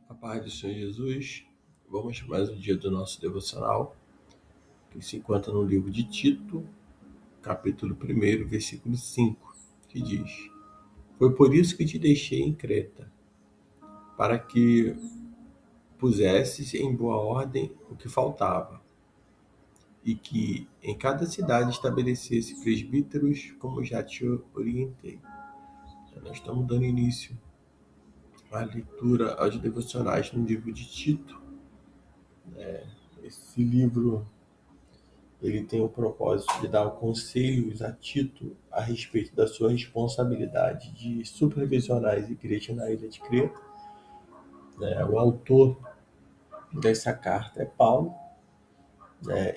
A paz do Senhor Jesus, vamos mais um dia do nosso devocional, que se encontra no livro de Tito, capítulo 1, versículo 5, que diz: Foi por isso que te deixei em Creta, para que pusesses em boa ordem o que faltava, e que em cada cidade estabelecesse presbíteros, como já te orientei. Nós estamos dando início à leitura aos devocionais no livro de Tito. Esse livro ele tem o propósito de dar conselhos a Tito a respeito da sua responsabilidade de supervisionar as igrejas na ilha de Creta. O autor dessa carta é Paulo,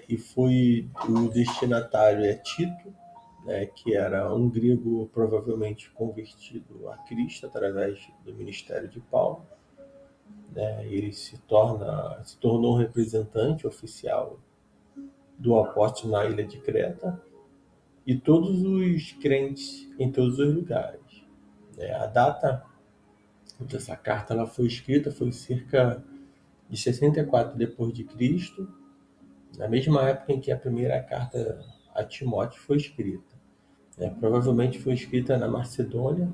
e foi o destinatário é Tito, que era um grego provavelmente convertido a Cristo através do ministério de Paulo. Ele se tornou representante oficial do apóstolo na ilha de Creta e todos os crentes em todos os lugares. A data dessa carta ela foi escrita foi cerca de 64 depois de Cristo, na mesma época em que a primeira carta a Timóteo foi escrita. Provavelmente foi escrita na Macedônia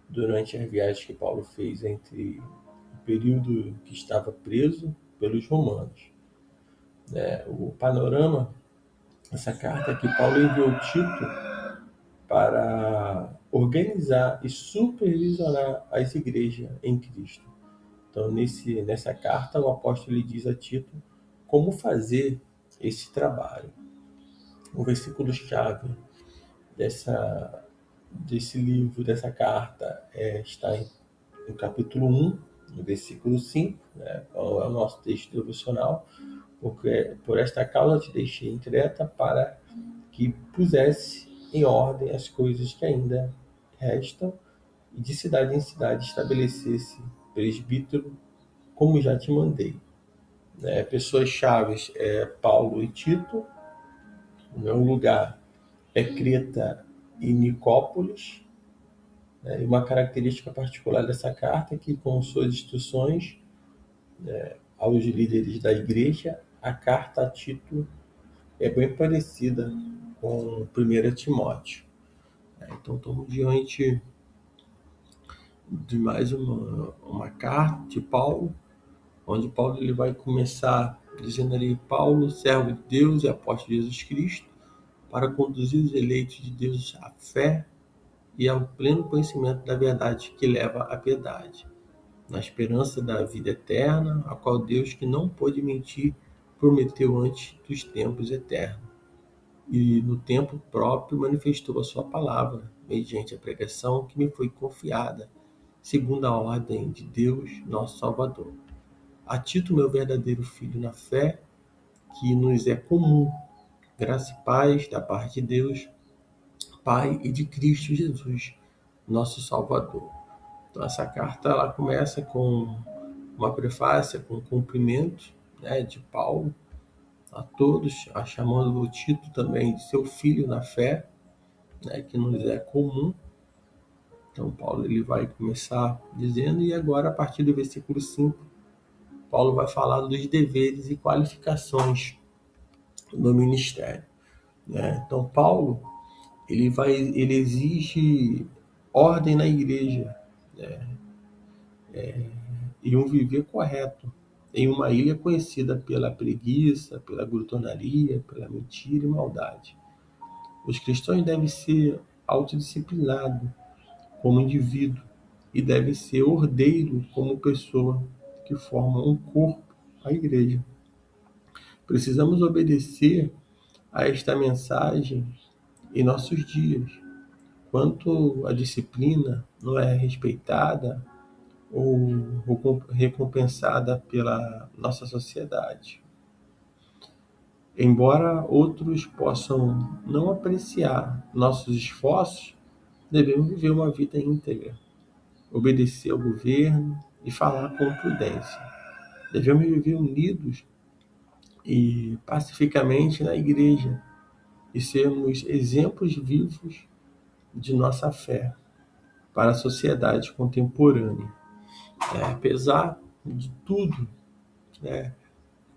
durante as viagens que Paulo fez entre o período que estava preso pelos romanos. O panorama dessa carta é que Paulo enviou Tito para organizar e supervisionar as igrejas em Cristo. Então, nessa carta, o apóstolo lhe diz a Tito como fazer esse trabalho. O versículo-chave desse livro, dessa carta, está no capítulo 1, no versículo 5, é o nosso texto devocional, porque por esta causa te deixei em Creta para que pusesse em ordem as coisas que ainda restam e de cidade em cidade estabelecesse presbítero, como já te mandei. Pessoas chaves é Paulo e Tito. O meu lugar é Creta e Nicópolis. E uma característica particular dessa carta é que, com suas instruções aos líderes da igreja, a carta a Tito é bem parecida com 1 Timóteo. Então, estamos diante de mais uma carta de Paulo, onde Paulo ele vai começar dizendo ali: Paulo, servo de Deus e apóstolo de Jesus Cristo, para conduzir os eleitos de Deus à fé e ao pleno conhecimento da verdade que leva à piedade, na esperança da vida eterna, a qual Deus, que não pôde mentir, prometeu antes dos tempos eternos. E no tempo próprio manifestou a sua palavra, mediante a pregação que me foi confiada, segundo a ordem de Deus, nosso Salvador. A Tito, meu verdadeiro filho na fé, que nos é comum, graça e paz da parte de Deus, Pai, e de Cristo Jesus, nosso Salvador. Então essa carta ela começa com uma prefácio, com um cumprimento, de Paulo a todos, chamando o Tito também de seu filho na fé, que nos é comum. Então Paulo ele vai começar dizendo, e agora a partir do versículo 5, Paulo vai falar dos deveres e qualificações do ministério. Então Paulo ele exige ordem na igreja, e um viver correto em uma ilha conhecida pela preguiça, pela glutonaria, pela mentira e maldade. Os cristãos devem ser autodisciplinados como indivíduo e devem ser ordeiros como pessoa que formam um corpo, a igreja. Precisamos obedecer a esta mensagem em nossos dias. Quanto a disciplina não é respeitada ou recompensada pela nossa sociedade. Embora outros possam não apreciar nossos esforços, devemos viver uma vida íntegra, obedecer ao governo e falar com prudência. Devemos viver unidos e pacificamente na igreja e sermos exemplos vivos de nossa fé para a sociedade contemporânea. Apesar de tudo, né,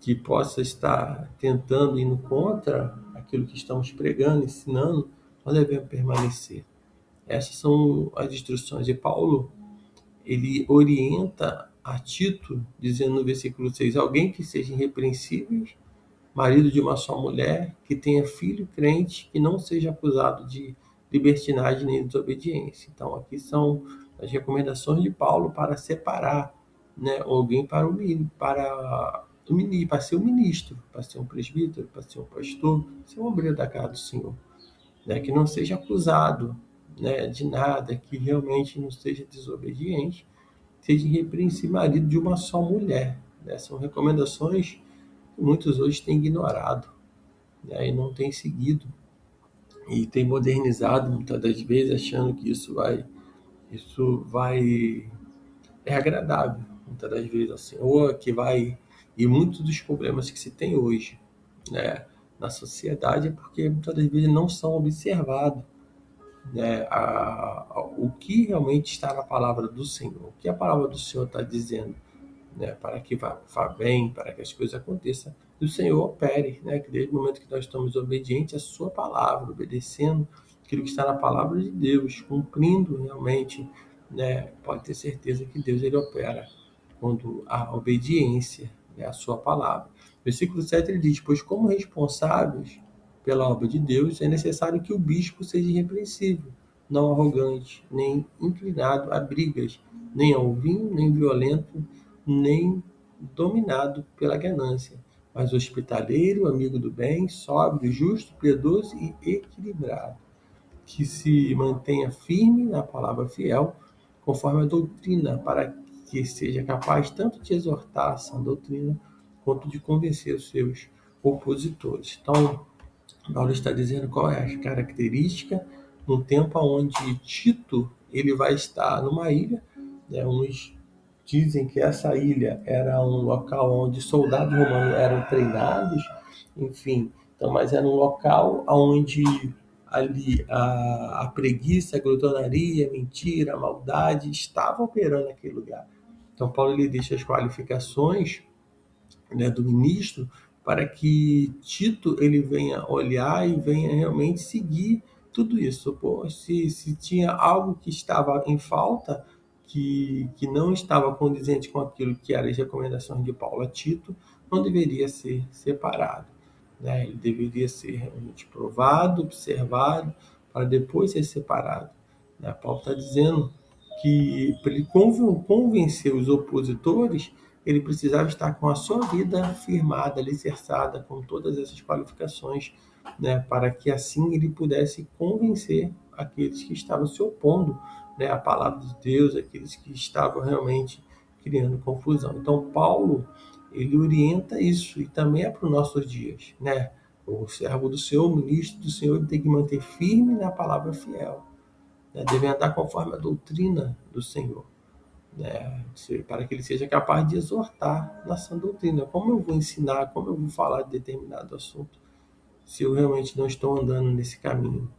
que possa estar tentando indo contra aquilo que estamos pregando, ensinando, nós devemos permanecer. Essas são as instruções de Paulo. Ele orienta a Tito, dizendo no versículo 6: alguém que seja irrepreensível, marido de uma só mulher, que tenha filho crente, que não seja acusado de libertinagem nem desobediência. Então, aqui são as recomendações de Paulo para separar, né, alguém para para ser um ministro, para ser um presbítero, para ser um pastor, ser um obreiro da casa do Senhor, né, que não seja acusado, né, de nada, que realmente não seja desobediente, seja irrepreensível, marido de uma só mulher. Né? São recomendações que muitos hoje têm ignorado, né, e não têm seguido, e têm modernizado muitas das vezes, achando que isso vai é agradável, muitas das vezes ao Senhor, que vai. E muitos dos problemas que se tem hoje, né, na sociedade é porque muitas das vezes não são observados, né, o que realmente está na palavra do Senhor, o que a palavra do Senhor está dizendo, né, para que vá bem, para que as coisas aconteçam, e o Senhor opere, né, que desde o momento que nós estamos obedientes à sua palavra, obedecendo aquilo que está na palavra de Deus, cumprindo realmente, né, pode ter certeza que Deus ele opera quando há obediência, né, à sua palavra. Versículo 7 ele diz: pois como responsáveis pela obra de Deus, é necessário que o bispo seja irrepreensível, não arrogante, nem inclinado a brigas, nem ao vinho, nem violento, nem dominado pela ganância, mas hospitaleiro, amigo do bem, sóbrio, justo, piedoso e equilibrado, que se mantenha firme na palavra fiel, conforme a doutrina, para que seja capaz tanto de exortar essa doutrina, quanto de convencer os seus opositores. Então, Paulo está dizendo qual é a característica no tempo onde Tito ele vai estar numa ilha, né, uns dizem que essa ilha era um local onde soldados romanos eram treinados, enfim, então, mas era um local onde ali a preguiça, a glutonaria, a mentira, a maldade estava operando naquele lugar. Então Paulo ele deixa as qualificações, né, do ministro para que Tito ele venha olhar e venha realmente seguir tudo isso. Pô, se tinha algo que estava em falta, que não estava condizente com aquilo que eram as recomendações de Paulo a Tito, não deveria ser separado. Né? Ele deveria ser realmente provado, observado, para depois ser separado. Né? Paulo está dizendo que para ele convencer os opositores, ele precisava estar com a sua vida firmada, alicerçada, com todas essas qualificações, né, para que assim ele pudesse convencer aqueles que estavam se opondo, né, à palavra de Deus, aqueles que estavam realmente criando confusão. Então, Paulo, ele orienta isso, e também é para os nossos dias, né? O servo do Senhor, o ministro do Senhor, ele tem que manter firme na palavra fiel, né? Deve andar conforme a doutrina do Senhor, né, para que ele seja capaz de exortar na sã doutrina. Como eu vou ensinar, como eu vou falar de determinado assunto, se eu realmente não estou andando nesse caminho?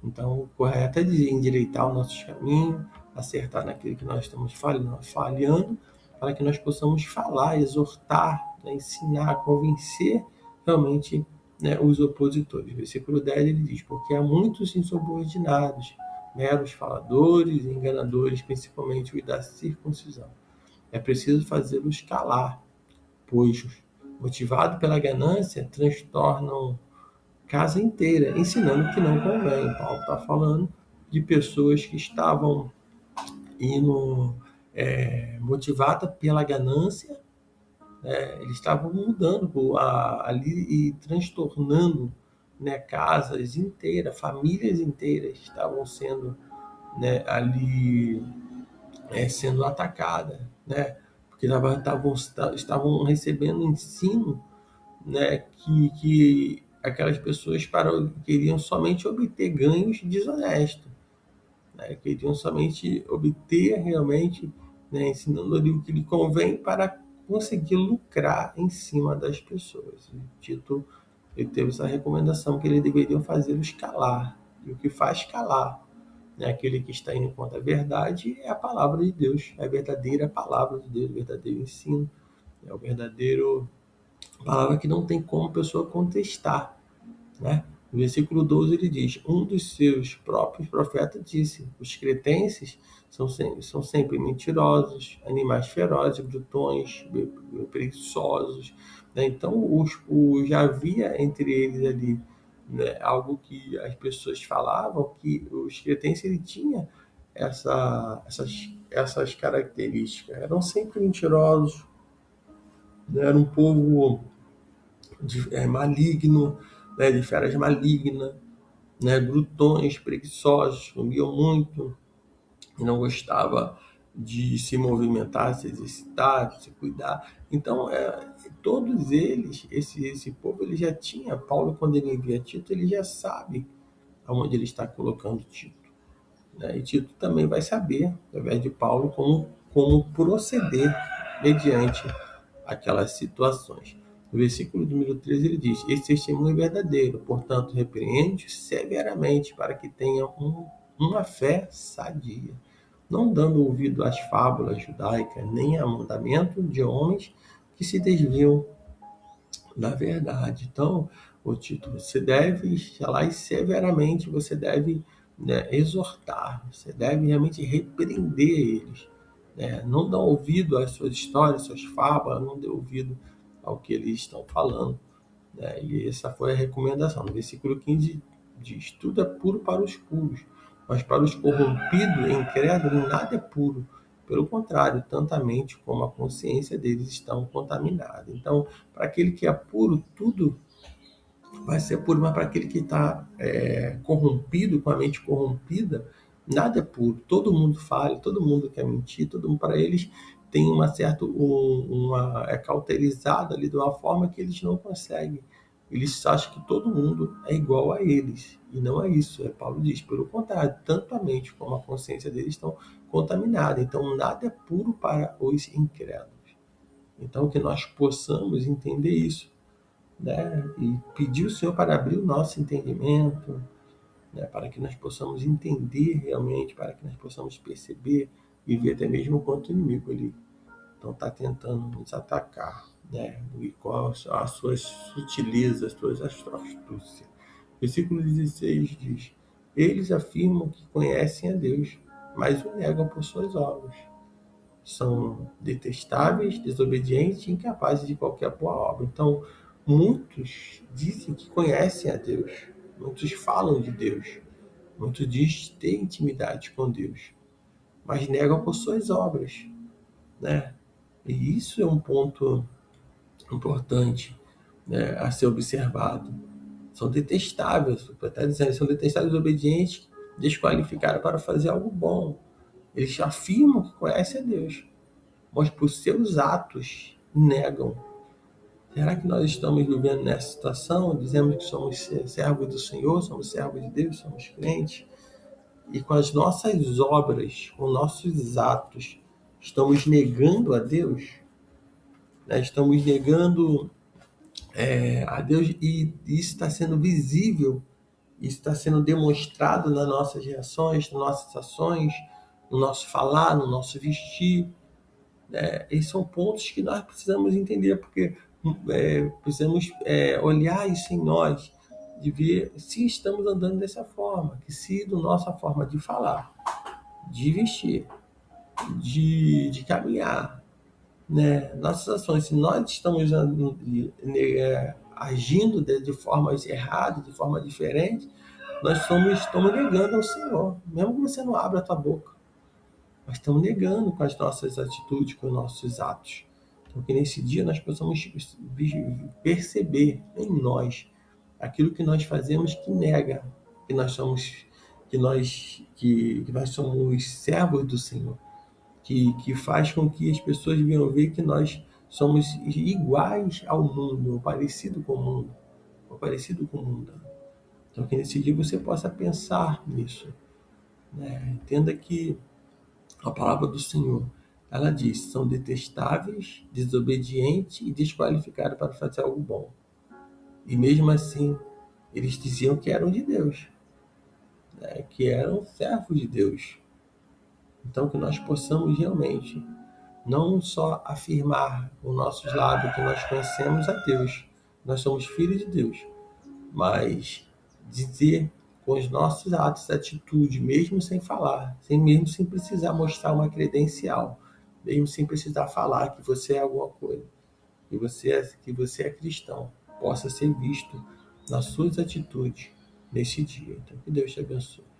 Então, o correto é endireitar os nossos caminhos, acertar naquilo que nós estamos falhando, para que nós possamos falar, exortar, né, ensinar, convencer realmente, né, os opositores. Versículo 10 ele diz: porque há muitos insubordinados, meros faladores e enganadores, principalmente os da circuncisão. É preciso fazê-los calar, pois, motivado pela ganância, transtornam casa inteira, ensinando que não convém. Paulo está falando de pessoas que estavam indo motivada pela ganância, eles estavam mudando ali e transtornando, né, casas inteiras, famílias inteiras estavam sendo, né, ali sendo atacadas, né, porque estavam recebendo ensino, né, que aquelas pessoas queriam somente obter ganhos desonestos, né, queriam somente obter realmente, né, ensinando ali o que lhe convém para conseguir lucrar em cima das pessoas. E Tito ele teve essa recomendação que eles deveriam fazê-los calar, e o que faz calar, né? Aquele que está indo contra a verdade é a palavra de Deus, é a verdadeira palavra de Deus, o verdadeiro ensino, é o verdadeiro palavra que não tem como a pessoa contestar, né? No versículo 12 ele diz: um dos seus próprios profetas disse: os cretenses são sempre mentirosos, animais ferozes, glutões, preguiçosos. Né? Então, já havia entre eles ali, né, algo que as pessoas falavam, que os cretenses ele tinha essas características. Eram sempre mentirosos, né? Era um povo maligno, né, de feras malignas, né, glutões, preguiçosos, comiam muito e não gostava de se movimentar, se exercitar, se cuidar. Então, todos eles, esse povo, ele já tinha, Paulo, quando ele envia Tito, ele já sabe aonde ele está colocando Tito. Né? E Tito também vai saber, através de Paulo, como proceder mediante aquelas situações. No versículo número 13 ele diz: esse testemunho é verdadeiro, portanto, repreende severamente para que tenha uma fé sadia, não dando ouvido às fábulas judaicas, nem a mandamento de homens que se desviam da verdade. Então, o título, você deve lá e severamente você deve, né, exortar, você deve realmente repreender eles. Né? Não dá ouvido às suas histórias, às suas fábulas, não dê ouvido ao que eles estão falando. Né? E essa foi a recomendação. No versículo 15 diz: tudo é puro para os puros, mas para os corrompidos e incrédulos nada é puro. Pelo contrário, tanto a mente como a consciência deles estão contaminadas. Então, para aquele que é puro, tudo vai ser puro, mas para aquele que está corrompido, com a mente corrompida, nada é puro. Todo mundo falha, todo mundo quer mentir, todo mundo, para eles, tem é cauterizado ali de uma forma que eles não conseguem. Eles acham que todo mundo é igual a eles. E não é isso. Paulo diz, pelo contrário, tanto a mente como a consciência deles estão contaminadas. Então, nada é puro para os incrédulos. Então, que nós possamos entender isso, né? E pedir ao Senhor para abrir o nosso entendimento, né? Para que nós possamos entender realmente, para que nós possamos perceber e ver até mesmo quanto o inimigo ele então está tentando nos atacar, né? E quais são as suas sutilezas, as suas astúcias. Versículo 16 diz: eles afirmam que conhecem a Deus, mas o negam por suas obras. São detestáveis, desobedientes e incapazes de qualquer boa obra. Então, muitos dizem que conhecem a Deus, muitos falam de Deus, muitos dizem ter intimidade com Deus, mas negam por suas obras, né? E isso é um ponto importante, né, a ser observado. São detestáveis, está dizendo, são detestáveis, desobedientes, desqualificados para fazer algo bom. Eles afirmam que conhecem a Deus, mas por seus atos negam. Será que nós estamos vivendo nessa situação? Dizemos que somos servos do Senhor, somos servos de Deus, somos crentes, e com as nossas obras, com nossos atos, estamos negando a Deus? Né? Estamos negando a Deus, e isso está sendo visível, isso está sendo demonstrado nas nossas reações, nas nossas ações, no nosso falar, no nosso vestir. Esses são pontos que nós precisamos entender, porque precisamos olhar isso em nós, de ver se estamos andando dessa forma, que se da nossa forma de falar, de vestir, de caminhar, né, nossas ações, se nós estamos agindo de formas erradas, de forma diferente, nós estamos negando ao Senhor, mesmo que você não abra a tua boca. Nós estamos negando com as nossas atitudes, com os nossos atos. Então, que nesse dia nós possamos perceber em nós aquilo que nós fazemos que nega que nós somos, que nós somos servos do Senhor, que faz com que as pessoas venham ver que nós somos iguais ao mundo, ou parecido com o mundo, ou parecido com o mundo. Então, que nesse dia você possa pensar nisso, né? Entenda que a palavra do Senhor, ela diz, são detestáveis, desobedientes e desqualificados para fazer algo bom. E mesmo assim, eles diziam que eram de Deus. né, que eram servos de Deus. Então, que nós possamos realmente não só afirmar com nossos lábios que nós conhecemos a Deus, nós somos filhos de Deus, mas dizer com os nossos atos, atitude, mesmo sem falar, mesmo sem precisar mostrar uma credencial, mesmo sem precisar falar que você é alguma coisa, que você é cristão, possa ser visto nas suas atitudes nesse dia. Então, que Deus te abençoe.